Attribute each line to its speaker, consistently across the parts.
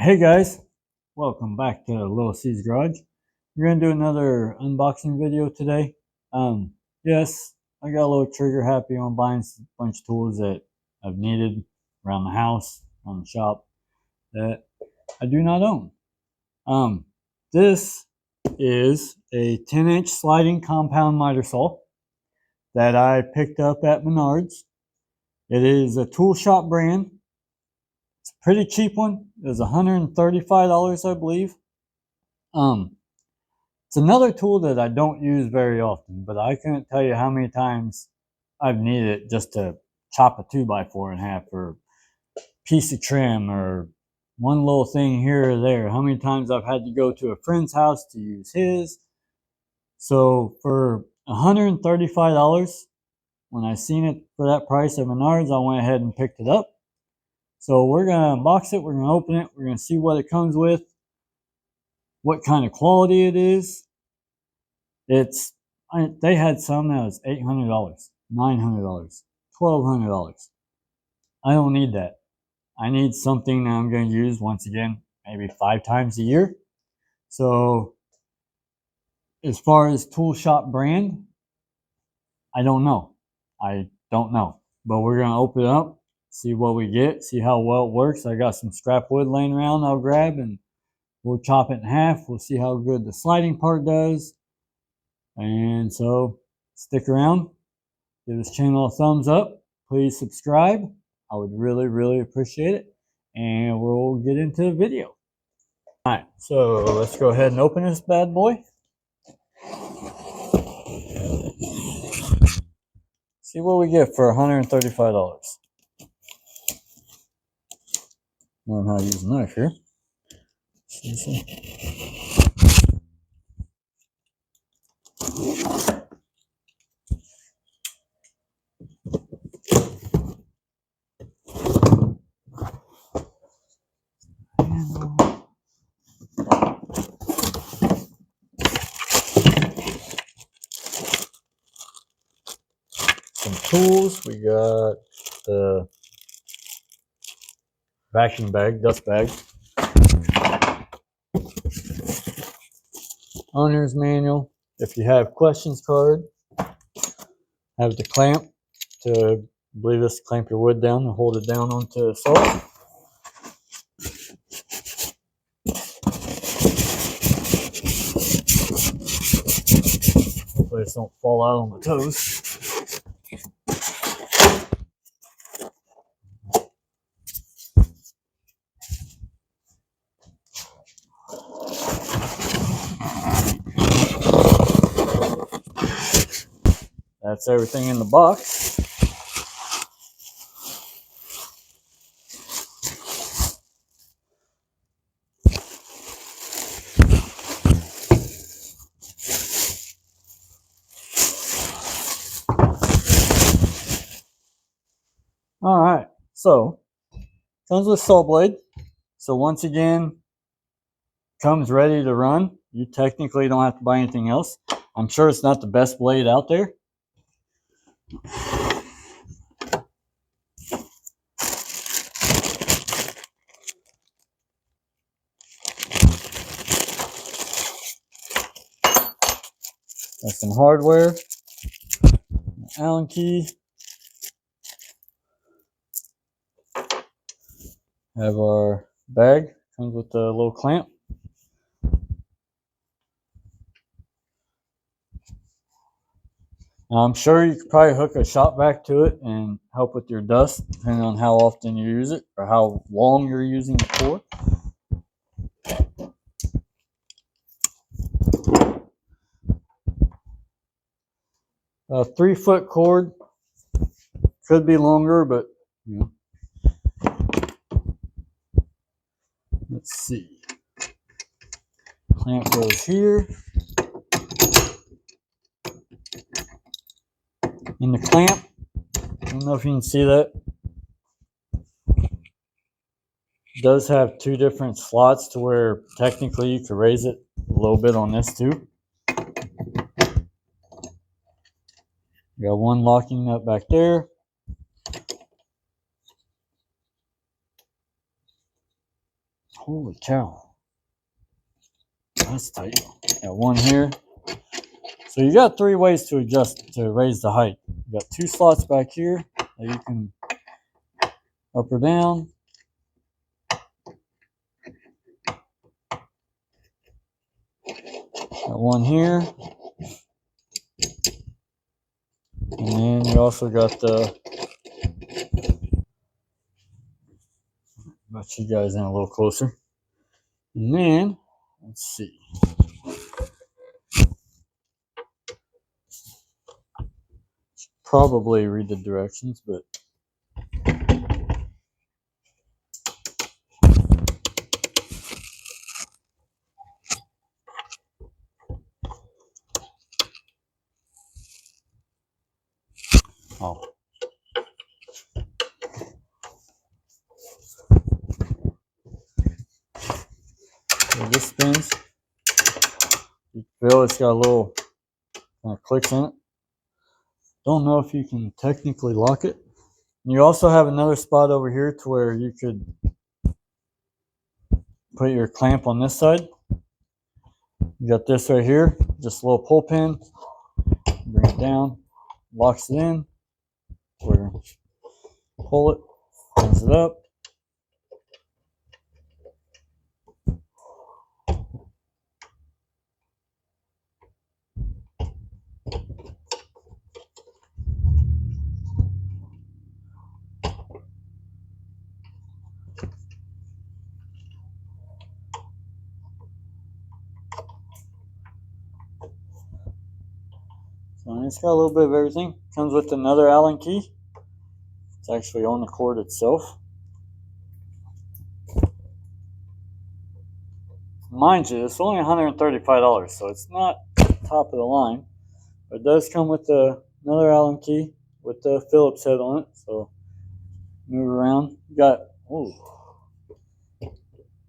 Speaker 1: Hey guys, welcome back to Little C's Garage. We're gonna do another unboxing video today. Yes, I got a little trigger happy on buying a bunch of tools that I've needed around the house, around the shop that I do not own. This is a 10-inch sliding compound miter saw that I picked up at Menards. It is a tool shop brand. It's a pretty cheap one. It was $135, I believe. It's another tool that I don't use very often, but I couldn't tell you how many times I've needed it just to chop a 2x4 in half, or piece of trim, or one little thing here or there. How many times I've had to go to a friend's house to use his. So for $135, when I seen it for that price at Menards, I went ahead and picked it up. So we're going to unbox it, we're going to open it, we're going to see what it comes with, what kind of quality it is. They had some that was $800, $900, $1,200. I don't need that. I need something that I'm going to use once again, maybe 5 times a year. So as far as tool shop brand, I don't know. But we're going to open it up, see what we get, see how well it works. I got some scrap wood laying around I'll grab, and we'll chop it in half. We'll see how good the sliding part does. And so stick around. Give this channel a thumbs up. Please subscribe. I would really appreciate it. And we'll get into the video. Alright, so let's go ahead and open this bad boy. See what we get for $135. Learn how to use a knife here. Some tools. We got the vacuum bag, dust bag. Owner's manual. If you have questions card. Have the clamp to, I believe this, clamp your wood down and hold it down onto the saw. Hopefully this don't fall out on my toes. That's everything in the box. Alright, so comes with saw blade. So once again, comes ready to run. You technically don't have to buy anything else. I'm sure it's not the best blade out there. Got some hardware, Allen key. Have our bag, comes with a little clamp. Now, I'm sure you could probably hook a shop vac to it and help with your dust, depending on how often you use it or how long you're using it for. A 3-foot cord, could be longer, but you know. Let's see. Clamp goes here. And the clamp, I don't know if you can see that, does have 2 different slots to where technically you could raise it a little bit on this too. You got one locking nut back there. Holy cow. That's tight. Got one here. So you got 3 ways to adjust to raise the height. You got 2 slots back here that you can up or down. Got one here. And then you also got the, let you guys in a little closer. And then, let's see. Probably read the directions, but oh. So this spins. You feel it's got a little kind of clicks in it. Don't know if you can technically lock it. You also have another spot over here to where you could put your clamp on this side. You got this right here, just a little pull pin. Bring it down, locks it in. Where pull it, opens it up. So it's got a little bit of everything. Comes with another Allen key. It's actually on the cord itself. Mind you, it's only $135, so it's not top of the line. But it does come with another Allen key with the Phillips head on it. So move around. You got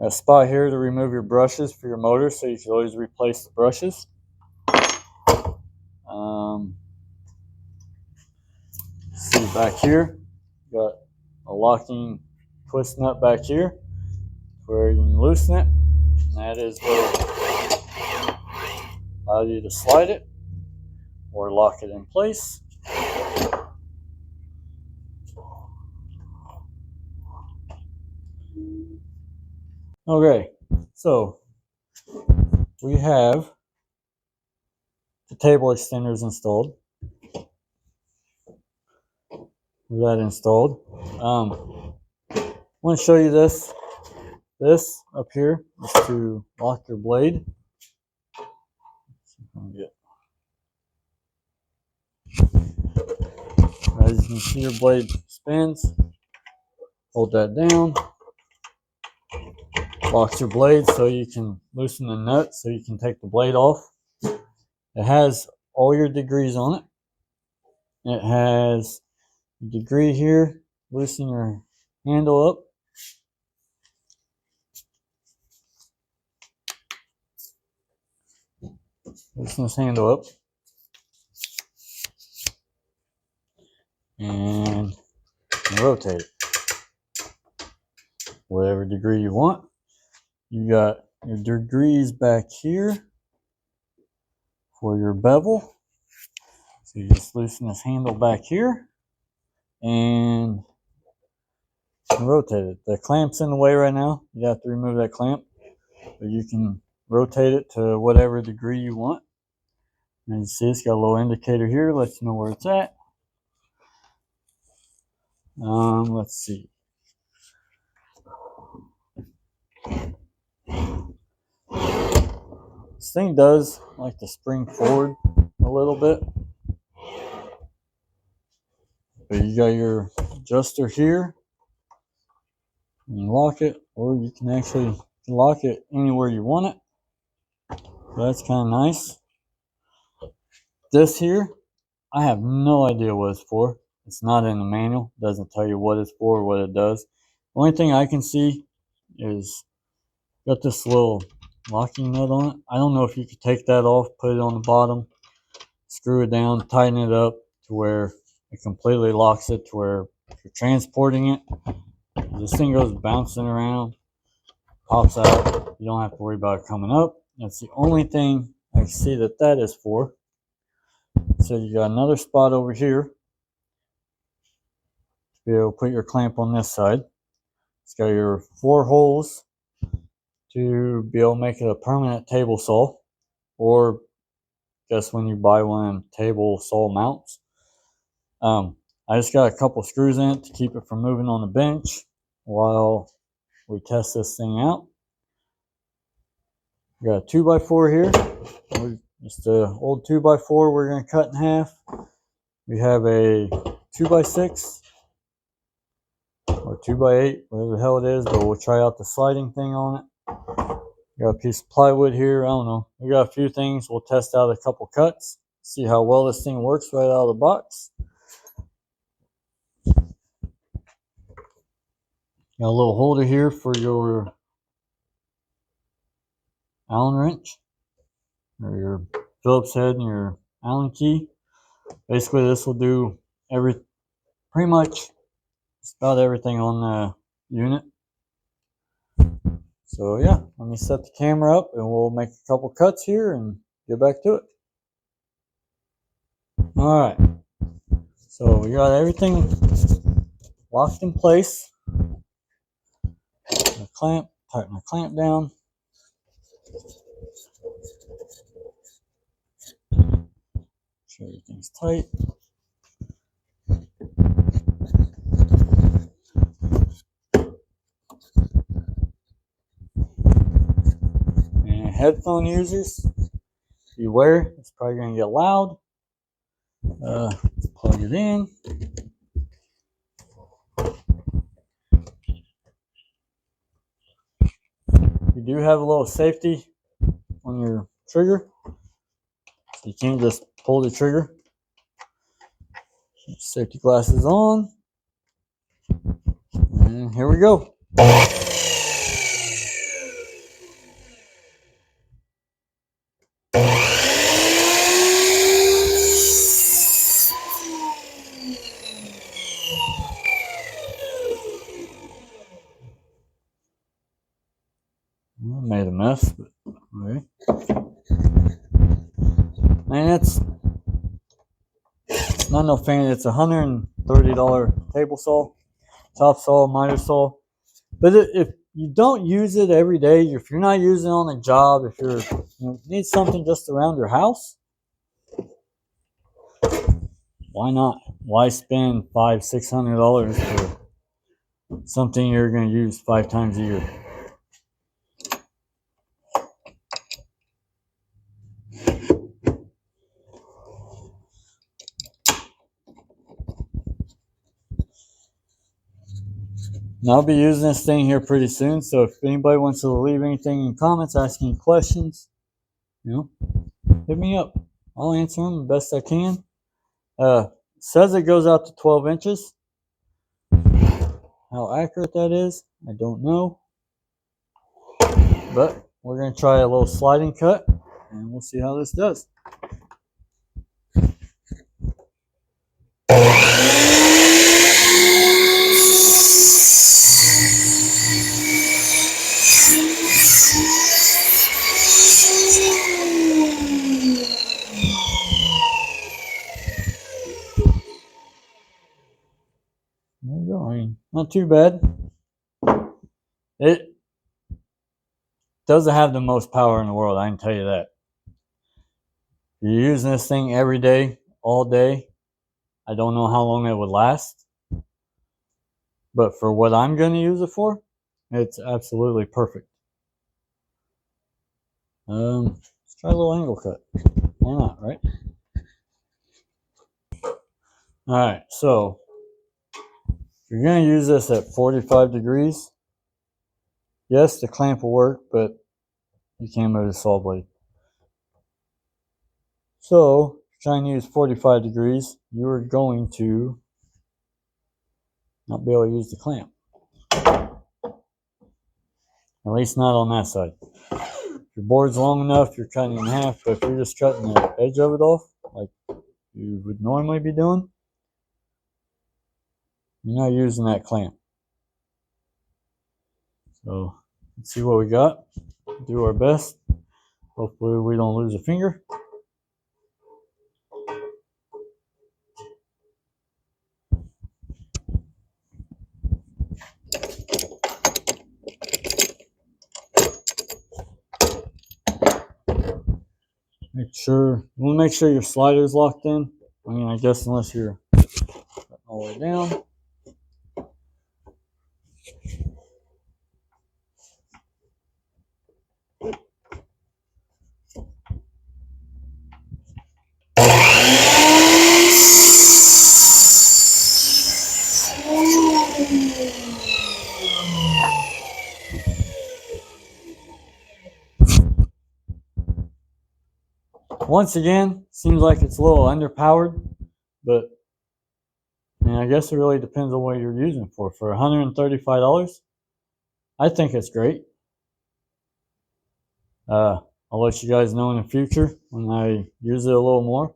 Speaker 1: a spot here to remove your brushes for your motor, so you can always replace the brushes. See back here, got a locking twist nut back here where you can loosen it. And that is what allows you to slide it or lock it in place. Okay, so we have the table extenders installed. That installed. I want to show you this. This up here is to lock your blade. As you can see, your blade spins. Hold that down. Locks your blade so you can loosen the nut so you can take the blade off. It has all your degrees on it. It has a degree here. Loosen your handle up. Loosen this handle up. And rotate it. Whatever degree you want. You got your degrees back here for your bevel. So you just loosen this handle back here and rotate it. The clamp's in the way right now. You have to remove that clamp, but you can rotate it to whatever degree you want. And you see it's got a little indicator here, lets you know where it's at. Let's see. This thing does like to spring forward a little bit. But you got your adjuster here. You can lock it, or you can actually lock it anywhere you want it. So that's kind of nice. This here, I have no idea what it's for. It's not in the manual. It doesn't tell you what it's for or what it does. The only thing I can see is got this little locking nut on it. I don't know if you could take that off, put it on the bottom, screw it down, tighten it up to where it completely locks it to where if you're transporting it, this thing goes bouncing around, pops out. You don't have to worry about it coming up. That's the only thing I see that is for. So you got another spot over here to be able to put your clamp on this side. It's got your 4 holes to be able to make it a permanent table saw, or just when you buy one table saw mounts. I just got a couple screws in it to keep it from moving on the bench while we test this thing out. We got a 2x4 here. Just an old 2x4 we're going to cut in half. We have a 2x6 or 2x8, whatever the hell it is, but we'll try out the sliding thing on it. Got a piece of plywood here. I don't know. We got a few things. We'll test out a couple cuts, see how well this thing works right out of the box. Got a little holder here for your Allen wrench, or your Phillips head and your Allen key. Basically, this will do pretty much just about everything on the unit. So yeah, let me set the camera up and we'll make a couple cuts here and get back to it. Alright, so we got everything locked in place. The clamp, tighten the clamp down. Sure everything's tight. And headphone users, beware, it's probably going to get loud. Let's plug it in. You do have a little safety on your trigger, so you can't just pull the trigger. Safety glasses on, and here we go. I made a mess, but okay. Man, it's not no fan. It's $130 table saw, top saw, miter saw. But if you don't use it every day, if you're not using it on a job, if you need something just around your house, why not? Why spend $500-$600 for something you're going to use 5 times a year? Now, I'll be using this thing here pretty soon, so if anybody wants to leave anything in comments, asking questions, hit me up. I'll answer them the best I can. Says it goes out to 12 inches. How accurate that is, I don't know. But we're going to try a little sliding cut, and we'll see how this does. There you go. I mean, not too bad. It doesn't have the most power in the world, I can tell you that. If you're using this thing every day, all day, I don't know how long it would last. But for what I'm going to use it for, it's absolutely perfect. Let's try a little angle cut. Why not, right? Alright, so if you're going to use this at 45 degrees, yes, the clamp will work, but you can't move the saw blade. So, if you're trying to use 45 degrees, you're going to not be able to use the clamp. At least not on that side. If your board's long enough, you're cutting in half, but if you're just cutting the edge of it off, like you would normally be doing, you're not using that clamp. So, Let's see what we got. Do our best. Hopefully we don't lose a finger. Make sure your slider's locked in. I mean, I guess unless you're all the way down. Once again, seems like it's a little underpowered, but I guess it really depends on what you're using for. For $135, I think it's great. I'll let you guys know in the future when I use it a little more.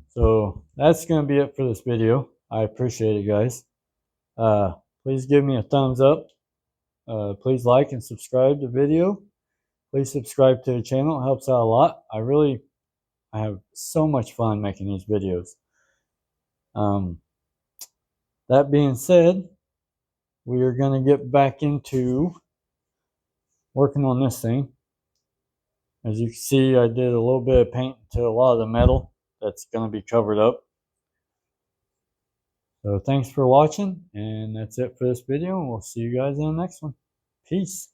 Speaker 1: So that's going to be it for this video. I appreciate it, guys. Please give me a thumbs up. Please like and subscribe to the video. Please subscribe to the channel. It helps out a lot. I have so much fun making these videos. That being said, we are going to get back into working on this thing. As you can see, I did a little bit of paint to a lot of the metal that's going to be covered up. So thanks for watching, and that's it for this video, and we'll see you guys in the next one. Peace.